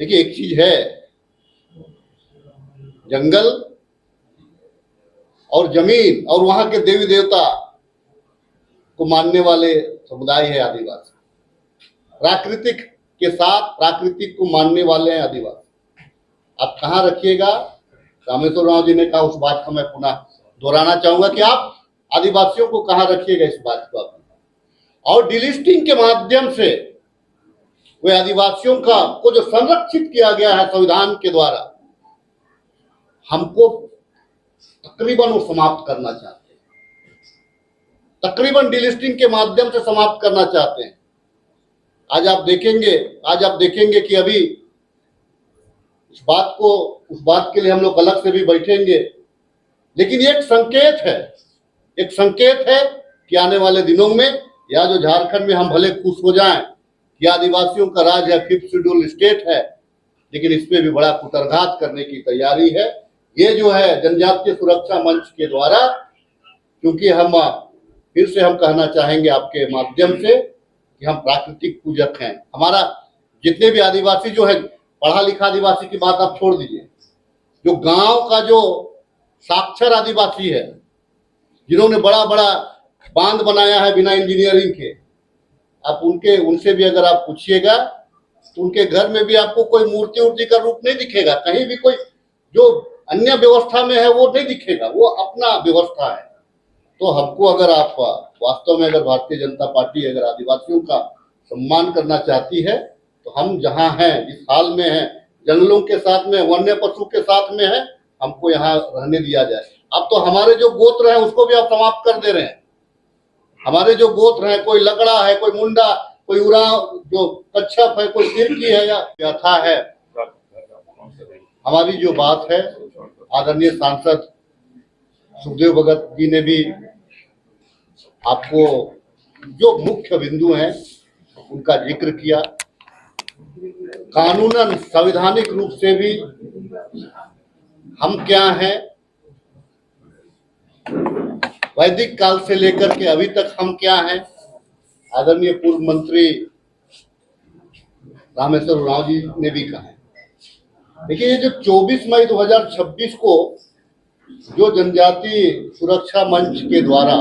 देखिए, एक चीज है, जंगल और जमीन और वहां के देवी देवता को मानने वाले समुदाय है आदिवासी। प्राकृतिक के साथ प्राकृतिक को मानने वाले हैं आदिवासी। आप कहाँ रखिएगा, रामेश्वर राव जी ने कहा, उस बात का मैं पुनः दोहराना चाहूंगा कि आप आदिवासियों को कहाँ रखिएगा, इस बात को आप। और डिलिस्टिंग के माध्यम से वे आदिवासियों का को जो संरक्षित किया गया है संविधान के द्वारा, हमको तकरीबन वो समाप्त करना चाहते हैं, तकरीबन डिलिस्टिंग के माध्यम से समाप्त करना चाहते हैं। आज आप देखेंगे कि अभी उस बात के लिए हम लोग अलग से भी बैठेंगे, लेकिन ये एक संकेत है कि आने वाले दिनों में या जो झारखंड में हम भले खुश हो जाएं कि आदिवासियों का राज है, 5th शेड्यूल स्टेट है, लेकिन इस पे भी बड़ा कुटरघात करने की तैयारी है। ये जो है जनजातीय सुरक्षा मंच के द्वारा, क्योंकि हम फिर से हम कहना चाहेंगे आपके माध्यम से कि हम प्राकृतिक पूजक हैं। हमारा जितने भी आदिवासी जो है, पढ़ा लिखा आदिवासी की बात आप छोड़ दीजिए, जो गांव का जो साक्षर आदिवासी है, जिन्होंने बड़ा बड़ा बांध बनाया है बिना इंजीनियरिंग के, आप उनसे भी अगर आप पूछिएगा तो उनके घर में भी आपको कोई मूर्ति का रूप नहीं दिखेगा, कहीं भी कोई जो अन्य व्यवस्था में है वो नहीं दिखेगा, वो अपना व्यवस्था है। तो हमको अगर आप वास्तव में अगर भारतीय जनता पार्टी अगर आदिवासियों का सम्मान करना चाहती है, तो हम जहां हैं, जिस हाल में हैं, जंगलों के साथ में, वन्य पशु के साथ में है, हमको यहाँ रहने दिया जाए। अब तो हमारे जो गोत्र है उसको भी आप समाप्त कर दे रहे हैं। हमारे जो गोत्र है, कोई लकड़ा है, कोई मुंडा, कोई उरांव, जो कच्छप है, कोई तिरकी है या व्यथा है। हमारी जो बात है, आदरणीय सांसद सुखदेव भगत जी ने भी आपको जो मुख्य बिंदु हैं उनका जिक्र किया। कानूनन संवैधानिक रूप से भी हम क्या हैं, वैदिक काल से लेकर के अभी तक हम क्या हैं, आदरणीय पूर्व मंत्री रामेश्वर राव जी ने भी कहा है। देखिए, ये जो 24 मई 2026 को जो जनजातीय सुरक्षा मंच के द्वारा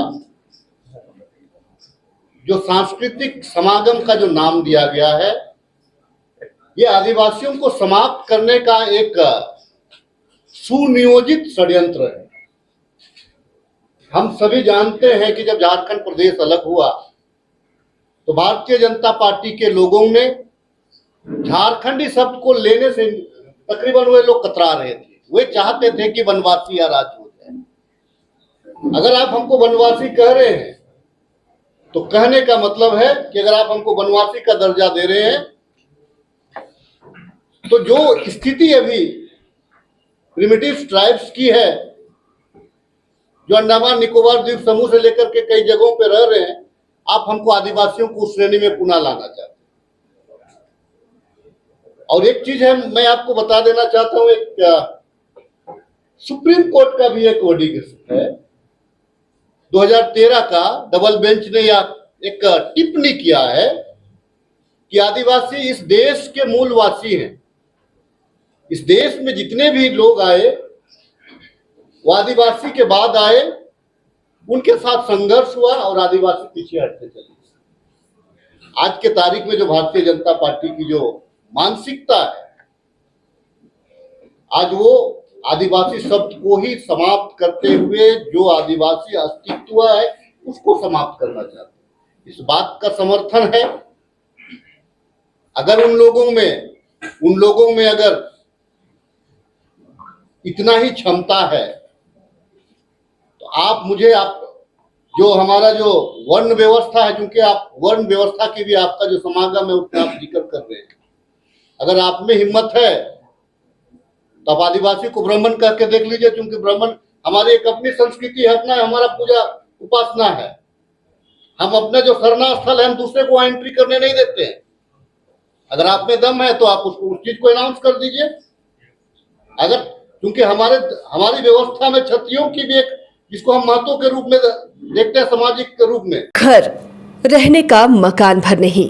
जो सांस्कृतिक समागम का जो नाम दिया गया है, ये आदिवासियों को समाप्त करने का एक सुनियोजित षड्यंत्र है। हम सभी जानते हैं कि जब झारखंड प्रदेश अलग हुआ तो भारतीय जनता पार्टी के लोगों ने झारखंडी शब्द को लेने से तकरीबन वे लोग कतरा रहे थे। वे चाहते थे कि वनवासी या राज हो जाए। अगर आप हमको वनवासी कह रहे हैं तो कहने का मतलब है कि अगर आप हमको वनवासी का दर्जा दे रहे हैं तो जो स्थिति अभी प्रिमिटिव ट्राइब्स की है, जो अंडमान निकोबार द्वीप समूह से लेकर के कई जगहों पे रह रहे हैं, आप हमको आदिवासियों को उस श्रेणी में पुनः लाना चाहते हैं। और एक चीज है, मैं आपको बता देना चाहता हूं, एक सुप्रीम कोर्ट का भी एक वर्डिक्ट है 2013 का, डबल बेंच ने एक टिप्पणी किया है कि आदिवासी इस देश के मूलवासी हैं। इस देश में जितने भी लोग आए वो आदिवासी के बाद आए, उनके साथ संघर्ष हुआ और आदिवासी पीछे हटते चले। आज के तारीख में जो भारतीय जनता पार्टी की जो मानसिकता है, आज वो आदिवासी शब्द को ही समाप्त करते हुए जो आदिवासी अस्तित्व है उसको समाप्त करना चाहते हैं। इस बात का समर्थन है। अगर उन लोगों में अगर इतना ही क्षमता है तो आप जो हमारा जो वर्ण व्यवस्था है, क्योंकि आप वर्ण व्यवस्था की भी आपका जो समागम है उसमें आप जिक्र कर रहे हैं, अगर आप में हिम्मत है तो आप आदिवासी को ब्राह्मण कह के देख लीजिए, क्योंकि ब्राह्मण हमारी एक अपनी संस्कृति है, अपना हमारा पूजा उपासना है। हम अपने जो शरणा स्थल है हम दूसरे को एंट्री करने नहीं देते हैं। अगर आप में दम है तो आप उस चीज को अनाउंस कर दीजिए। अगर क्योंकि हमारी व्यवस्था में क्षत्रियों की भी एक, जिसको हम महत्व के रूप में देखते हैं, सामाजिक के रूप में, घर रहने का मकान भर नहीं,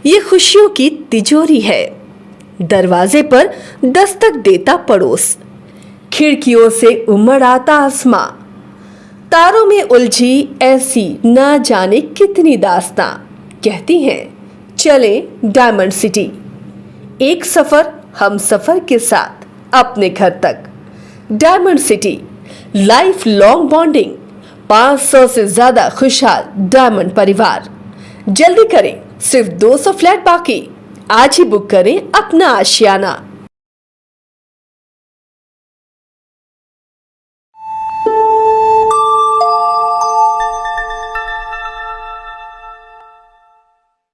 ये खुशियों की तिजोरी है। दरवाजे पर दस्तक देता पड़ोस, खिड़कियों से उमड़ आता आसमां, तारों में उलझी ऐसी ना जाने कितनी दास्तां। कहती हैं चले डायमंड सिटी, एक सफर हम सफर के साथ अपने घर तक। Diamond city, life long bonding, 500 से ज्यादा खुशहाल डायमंड परिवार। जल्दी करें, सिर्फ 200 फ्लैट बाकी। आज ही बुक करें अपना आशियाना।